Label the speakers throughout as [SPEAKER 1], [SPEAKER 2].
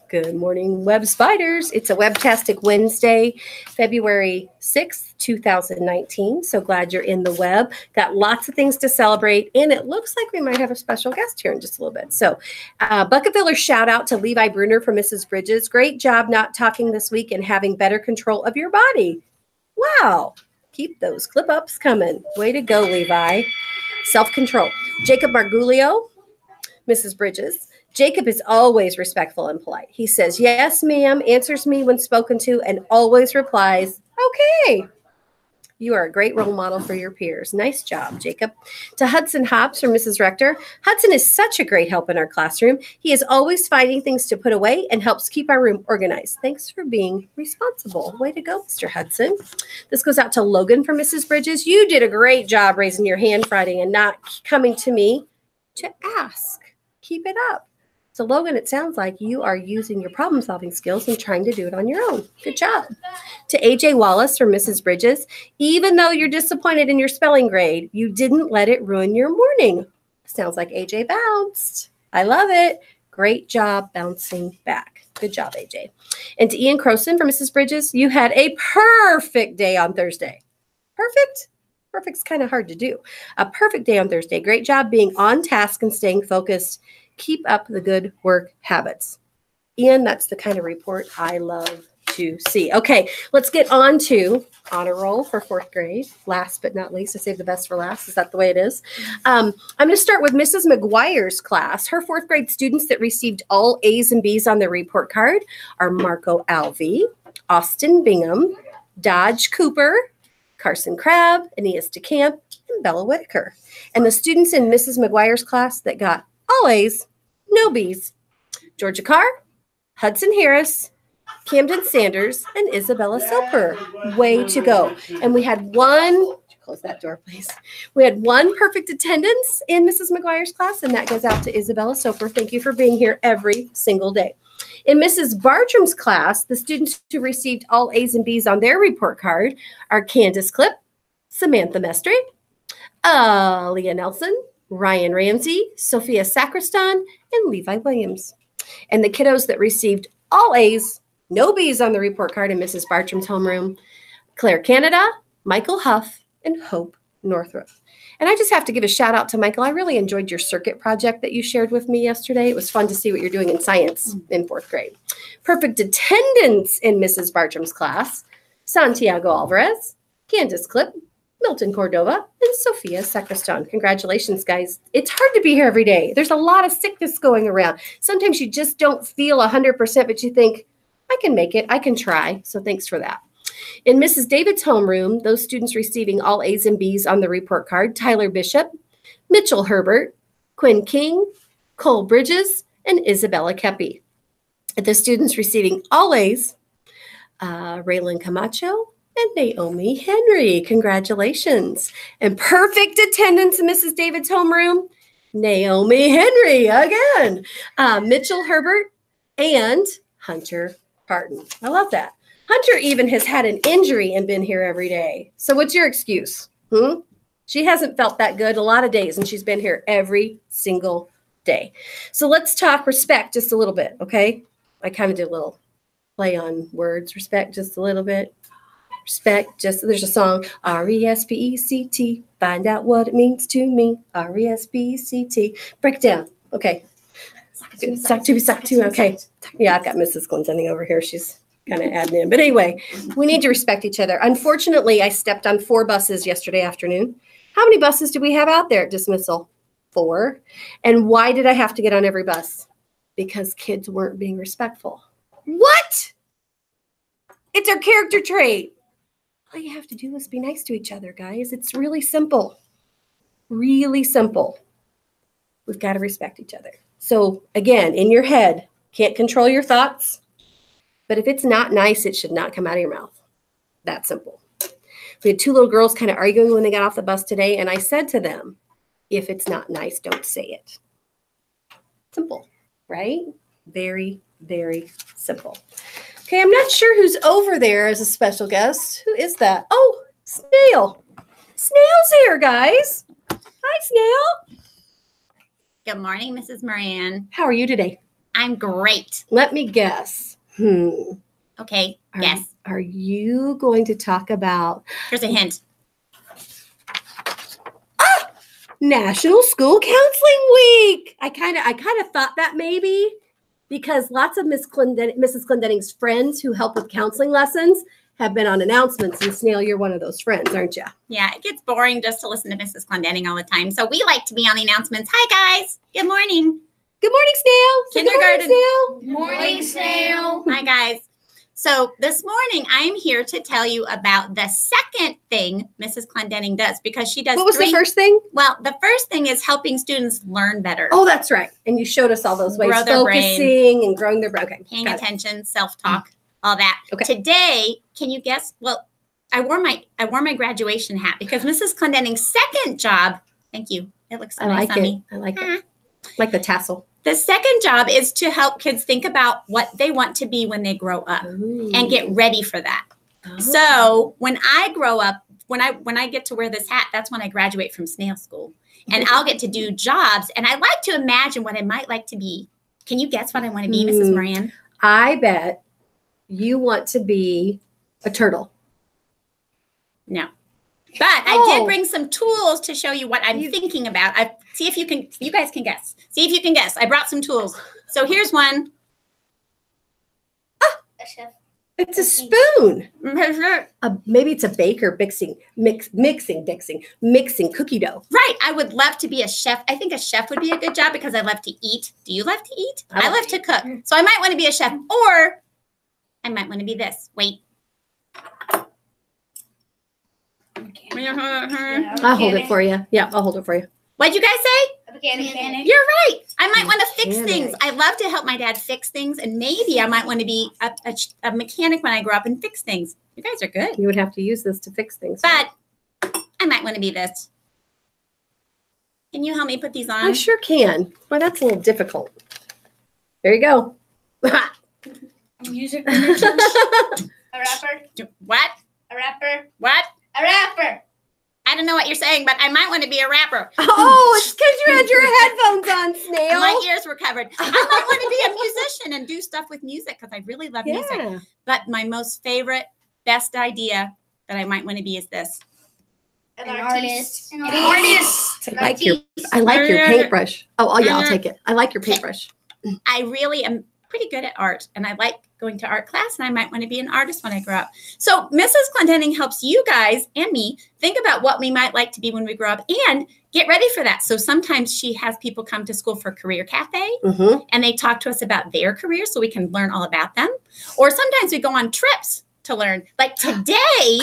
[SPEAKER 1] Good morning, Web Spiders. It's a Webbtastic Wednesday, February 6th, 2019. So glad you're in the web. Got lots of things to celebrate, and it looks like we might have a special guest here in just a little bit. So bucket filler shout out to Levi Bruner from Mrs. Bridges. Great job not talking this week and having better control of your body. Wow. Keep those clip ups coming. Way to go, Levi. Self-control. Jacob Marguglio, Mrs. Bridges. Jacob is always respectful and polite. He says, yes, ma'am, answers me when spoken to, and always replies, okay. You are a great role model for your peers. Nice job, Jacob. To Hudson Hobbs from Mrs. Rector. Hudson is such a great help in our classroom. He is always finding things to put away and helps keep our room organized. Thanks for being responsible. Way to go, Mr. Hudson. This goes out to Logan from Mrs. Bridges. You did a great job raising your hand Friday and not coming to me to ask. Keep it up. So, Logan, it sounds like you are using your problem-solving skills and trying to do it on your own. Good job. To AJ Wallace from Mrs. Bridges, even though you're disappointed in your spelling grade, you didn't let it ruin your morning. Sounds like AJ bounced. I love it. Great job bouncing back. Good job, AJ. And to Ian Croson from Mrs. Bridges, you had a perfect day on Thursday. Perfect? Perfect's kind of hard to do. A perfect day on Thursday. Great job being on task and staying focused. Keep up the good work habits. Ian, that's the kind of report I love to see. Okay, let's get on to honor roll for fourth grade. Last but not least, I saved the best for last. Is that the way it is? I'm going to start with Mrs. McGuire's class. Her fourth grade students that received all A's and B's on their report card are Marco Alvey, Austin Bingham, Dodge Cooper, Carson Crabb, Aeneas DeCamp, and Bella Whitaker. And the students in Mrs. McGuire's class that got all A's, no B's: Georgia Carr, Hudson Harris, Camden Sanders, and Isabella Soper. Way to go. And we had one, close that door, please. We had one perfect attendance in Mrs. McGuire's class, and that goes out to Isabella Soper. Thank you for being here every single day. In Mrs. Bartram's class, the students who received all A's and B's on their report card are Candace Clipp, Samantha Mestre, Leah Nelson, Ryan Ramsey, Sophia Sacristan, and Levi Williams. And the kiddos that received all A's, no B's on the report card in Mrs. Bartram's homeroom: Claire Canada, Michael Huff, and Hope Northrup. And I just have to give a shout out to Michael. I really enjoyed your circuit project that you shared with me yesterday. It was fun to see what you're doing in science in fourth grade. Perfect attendance in Mrs. Bartram's class: Santiago Alvarez, Candace Clipp, Milton Cordova, and Sophia Sacristan. Congratulations, guys. It's hard to be here every day. There's a lot of sickness going around. Sometimes you just don't feel 100%, but you think, I can make it. I can try. So thanks for that. In Mrs. David's homeroom, those students receiving all A's and B's on the report card: Tyler Bishop, Mitchell Herbert, Quinn King, Cole Bridges, and Isabella Kepi. The students receiving all A's: Raylan Camacho and Naomi Henry. Congratulations. And perfect attendance in Mrs. David's homeroom: Naomi Henry again, Mitchell Herbert, and Hunter Parton. I love that. Hunter even has had an injury and been here every day. So what's your excuse? She hasn't felt that good a lot of days, and she's been here every single day. So let's talk respect just a little bit, okay? I kind of did a little play on words. Respect just a little bit. Respect, just, there's a song, R-E-S-P-E-C-T, find out what it means to me, R-E-S-P-E-C-T, break it down, okay. Sock to, okay. Yeah, I've got Mrs. Glendenning over here, she's kind of adding in, but anyway, we need to respect each other. Unfortunately, I stepped on 4 buses yesterday afternoon. How many buses do we have out there at dismissal? 4. And why did I have to get on every bus? Because kids weren't being respectful. What? It's our character trait. All you have to do is be nice to each other, guys. It's really simple. Really simple. We've got to respect each other. So again, in your head, can't control your thoughts, but if it's not nice, it should not come out of your mouth. That simple. We had 2 little girls kind of arguing when they got off the bus today, and I said to them, if it's not nice, don't say it. Simple, right? Very, very simple. Okay, I'm not sure who's over there as a special guest. Who is that? Oh, Snail. Snail's here, guys. Hi, Snail.
[SPEAKER 2] Good morning, Mrs. Moran.
[SPEAKER 1] How are you today?
[SPEAKER 2] I'm great.
[SPEAKER 1] Let me guess.
[SPEAKER 2] Okay, guess.
[SPEAKER 1] Are you going to talk about...
[SPEAKER 2] Here's a hint.
[SPEAKER 1] National School Counseling Week. I kind of thought that maybe because lots of Mrs. Clendening's friends who help with counseling lessons have been on announcements. And Snail, you're one of those friends, aren't you?
[SPEAKER 2] Yeah, it gets boring just to listen to Mrs. Clendening all the time. So we like to be on the announcements. Hi, guys. Good morning.
[SPEAKER 1] Good morning, Snail.
[SPEAKER 2] Kindergarten.
[SPEAKER 1] Good
[SPEAKER 3] Morning, Snail.
[SPEAKER 2] Hi, guys. So this morning, I'm here to tell you about the second thing Mrs. Clendening does because she does
[SPEAKER 1] What was the first thing?
[SPEAKER 2] Well, the first thing is helping students learn better.
[SPEAKER 1] Oh, that's right. And you showed us all those ways.
[SPEAKER 2] Grow their
[SPEAKER 1] Focusing and growing their brain. Okay.
[SPEAKER 2] Paying attention, self-talk, all that.
[SPEAKER 1] Okay.
[SPEAKER 2] Today, can you guess? Well, I wore my graduation hat because Mrs. Clendening's second job, thank you. It looks so nice on me.
[SPEAKER 1] I like it. Like the tassel.
[SPEAKER 2] The second job is to help kids think about what they want to be when they grow up and get ready for that.
[SPEAKER 1] Oh.
[SPEAKER 2] So when I grow up, when I get to wear this hat, that's when I graduate from Snail School. And I'll get to do jobs. And I like to imagine what I might like to be. Can you guess what I want to be, Mrs. Moran?
[SPEAKER 1] I bet you want to be a turtle.
[SPEAKER 2] No. But I did bring some tools to show you what I'm thinking about. See if you guys can guess. See if you can guess. I brought some tools. So here's one.
[SPEAKER 3] A chef.
[SPEAKER 1] It's a spoon.
[SPEAKER 2] Right.
[SPEAKER 1] Maybe it's a baker mixing cookie dough.
[SPEAKER 2] Right. I would love to be a chef. I think a chef would be a good job because I love to eat. Do you love to eat? I love to cook. So I might want to be a chef or I might want to be this. Wait.
[SPEAKER 1] I'll hold it for you. Yeah, I'll hold it for you.
[SPEAKER 2] What'd you guys say?
[SPEAKER 3] A mechanic.
[SPEAKER 2] You're right. I might want to fix things. I love to help my dad fix things, and maybe I might want to be a mechanic when I grow up and fix things. You guys are good.
[SPEAKER 1] You would have to use this to fix things.
[SPEAKER 2] But I might want to be this. Can you help me put these on?
[SPEAKER 1] I sure can. Well, that's a little difficult. There you go.
[SPEAKER 3] Music producer. A rapper.
[SPEAKER 2] What?
[SPEAKER 3] A rapper.
[SPEAKER 2] What?
[SPEAKER 3] A rapper.
[SPEAKER 2] I don't know what you're saying, but I might want to be a rapper.
[SPEAKER 1] Oh, it's because you had your headphones on, Snail.
[SPEAKER 2] My ears were covered. I might want to be a musician and do stuff with music because I really love music. But my most favorite, best idea that I might want to be is this.
[SPEAKER 3] An artist.
[SPEAKER 2] An artist.
[SPEAKER 1] I like your paintbrush. Oh, yeah, I'll take it. I like your paintbrush.
[SPEAKER 2] I really am pretty good at art, and I like going to art class, and I might want to be an artist when I grow up. So Mrs. Clendening helps you guys and me think about what we might like to be when we grow up and get ready for that. So sometimes she has people come to school for Career Cafe, and they talk to us about their careers so we can learn all about them. Or sometimes we go on trips to learn. Like today,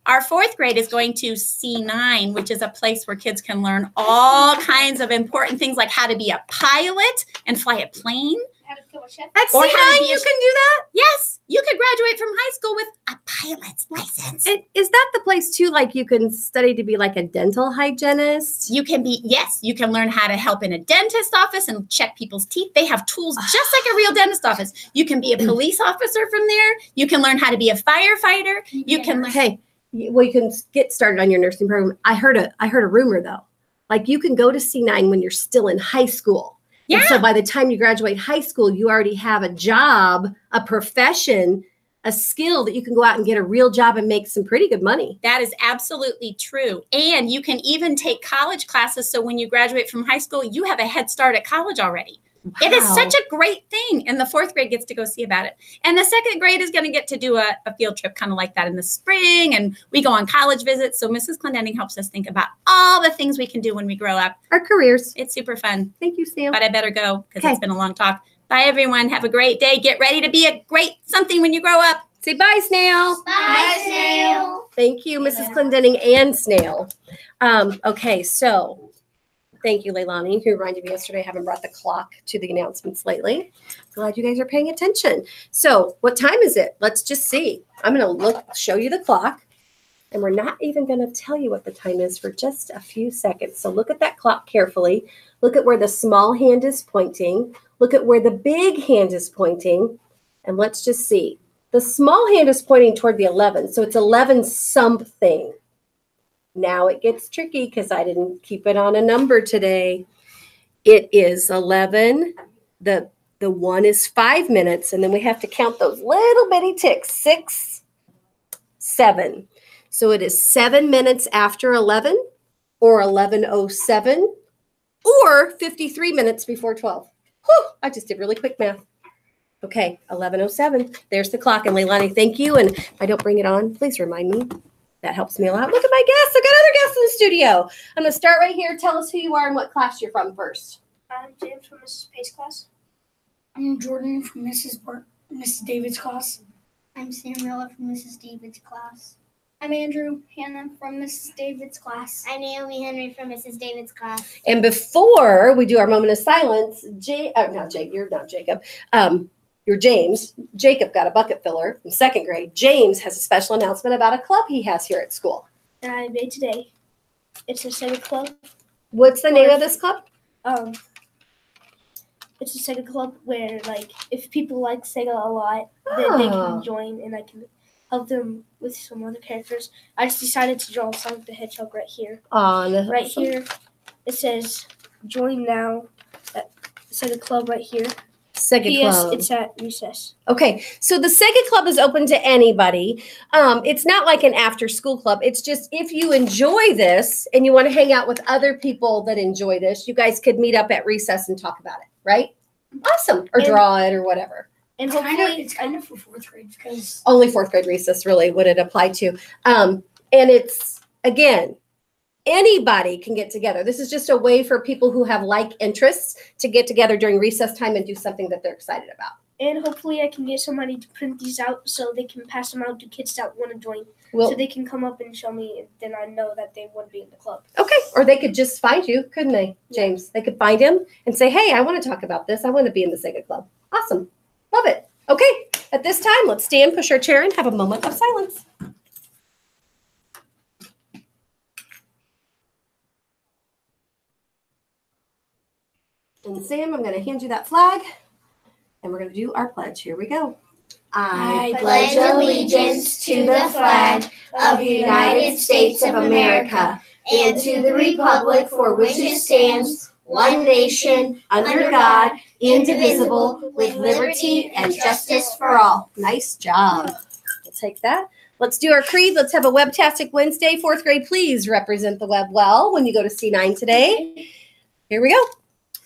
[SPEAKER 2] our fourth grade is going to C9, which is a place where kids can learn all kinds of important things like how to be a pilot and fly a plane.
[SPEAKER 3] How to become a chef.
[SPEAKER 1] At C9, you can do that?
[SPEAKER 2] Yes, you could graduate from high school with a pilot's license.
[SPEAKER 1] Is that the place too? Like you can study to be like a dental hygienist?
[SPEAKER 2] You can be, yes, you can learn how to help in a dentist office and check people's teeth. They have tools just like a real dentist office. You can be a police officer from there. You can learn how to be a firefighter. You can learn.
[SPEAKER 1] Okay, well, you can get started on your nursing program. I heard a rumor though. Like you can go to C9 when you're still in high school. Yeah. And so by the time you graduate high school, you already have a job, a profession, a skill that you can go out and get a real job and make some pretty good money.
[SPEAKER 2] That is absolutely true. And you can even take college classes. So when you graduate from high school, you have a head start at college already. Wow. It is such a great thing. And the fourth grade gets to go see about it. And the second grade is going to get to do a field trip kind of like that in the spring. And we go on college visits. So Mrs. Clendening helps us think about all the things we can do when we grow up.
[SPEAKER 1] Our careers.
[SPEAKER 2] It's super fun.
[SPEAKER 1] Thank you, Sam.
[SPEAKER 2] But I better go because it's been a long talk. Bye, everyone. Have a great day. Get ready to be a great something when you grow up.
[SPEAKER 1] Say bye, Snail.
[SPEAKER 3] Bye, Snail.
[SPEAKER 1] Thank you, Mrs. Clendening and Snail. Okay, so thank you, Leilani, who reminded me yesterday I haven't brought the clock to the announcements lately. Glad you guys are paying attention. So what time is it? Let's just see. I'm going to show you the clock, and we're not even going to tell you what the time is for just a few seconds. So look at that clock carefully. Look at where the small hand is pointing. Look at where the big hand is pointing, and let's just see. The small hand is pointing toward the 11, so it's 11 something. Now it gets tricky because I didn't keep it on a number today. It is 11. The The 1 is 5 minutes, and then we have to count those little bitty ticks, 6, 7. So it is 7 minutes after 11, or 11:07, or 53 minutes before 12. Whew, I just did really quick math. Okay, 11:07. There's the clock. And Leilani, thank you. And if I don't bring it on, please remind me. That helps me a lot. Look at my guests. I've got other guests in the studio. I'm going to start right here. Tell us who you are and what class you're from first.
[SPEAKER 3] I'm James from Mrs. Pace's class.
[SPEAKER 4] I'm Jordan from Mrs. David's class.
[SPEAKER 3] I'm Samuela from Mrs. David's class. I'm Andrew Hannah from Mrs. David's class. I'm Naomi Henry from Mrs. David's class.
[SPEAKER 1] And before we do our moment of silence, you're not Jacob. You're James. Jacob got a bucket filler in 2nd grade. James has a special announcement about a club he has here at school.
[SPEAKER 3] And I made today. It's a Sega club.
[SPEAKER 1] What's the name of this club?
[SPEAKER 3] It's a Sega club where, like, if people like Sega a lot, then they can join, and I can help them with some other characters. I just decided to draw Sonic the Hedgehog right here. Right here, it says "Join now." Sega club right here.
[SPEAKER 1] Sega Club.
[SPEAKER 3] It's at recess.
[SPEAKER 1] Okay, so the Sega Club is open to anybody. It's not like an after-school club. It's just if you enjoy this and you want to hang out with other people that enjoy this, you guys could meet up at recess and talk about it, right? Awesome. Or draw it or whatever.
[SPEAKER 3] And hopefully,
[SPEAKER 4] It's kind of for 4th grade because
[SPEAKER 1] Only 4th grade recess really would it apply to. And it's, again, anybody can get together. This is just a way for people who have like interests to get together during recess time and do something that they're excited about.
[SPEAKER 3] And hopefully I can get somebody to print these out so they can pass them out to kids that want to join.
[SPEAKER 1] Well,
[SPEAKER 3] So they can come up and show me, and then I know that they want to be in the club.
[SPEAKER 1] okay, or they could just find you, couldn't they, James? They could find him and say, hey, I want to talk about this. I want to be in the Sega Club. Awesome. Love it. Okay, at this time, let's stand, push our chair, and have a moment of silence. And Sam, I'm going to hand you that flag, and we're going to do our pledge. Here we go.
[SPEAKER 3] I pledge allegiance to the flag of the United States of America and to the republic for which it stands, one nation, under God, indivisible, with liberty and justice for all.
[SPEAKER 1] Nice job. We'll take that. Let's do our creed. Let's have a Webbtastic Wednesday. 4th grade, please represent the web well when you go to C9 today. Here we go.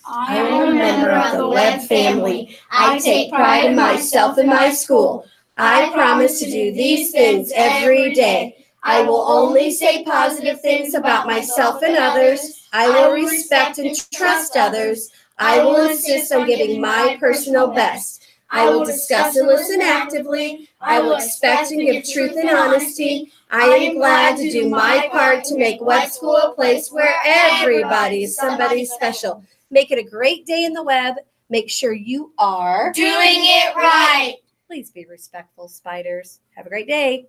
[SPEAKER 3] I am a member of the Webb family. I take pride in myself and my school. I promise to do these things every day. I will only say positive things about myself and others. I will respect and trust others. I will insist on giving my personal best. I will discuss and listen actively. I will expect and give truth and honesty. I am glad to do my part to make Webb School a place where everybody is somebody special.
[SPEAKER 1] Make it a great day in the web. Make sure you are
[SPEAKER 3] Doing it right.
[SPEAKER 1] Please be respectful, spiders. Have a great day.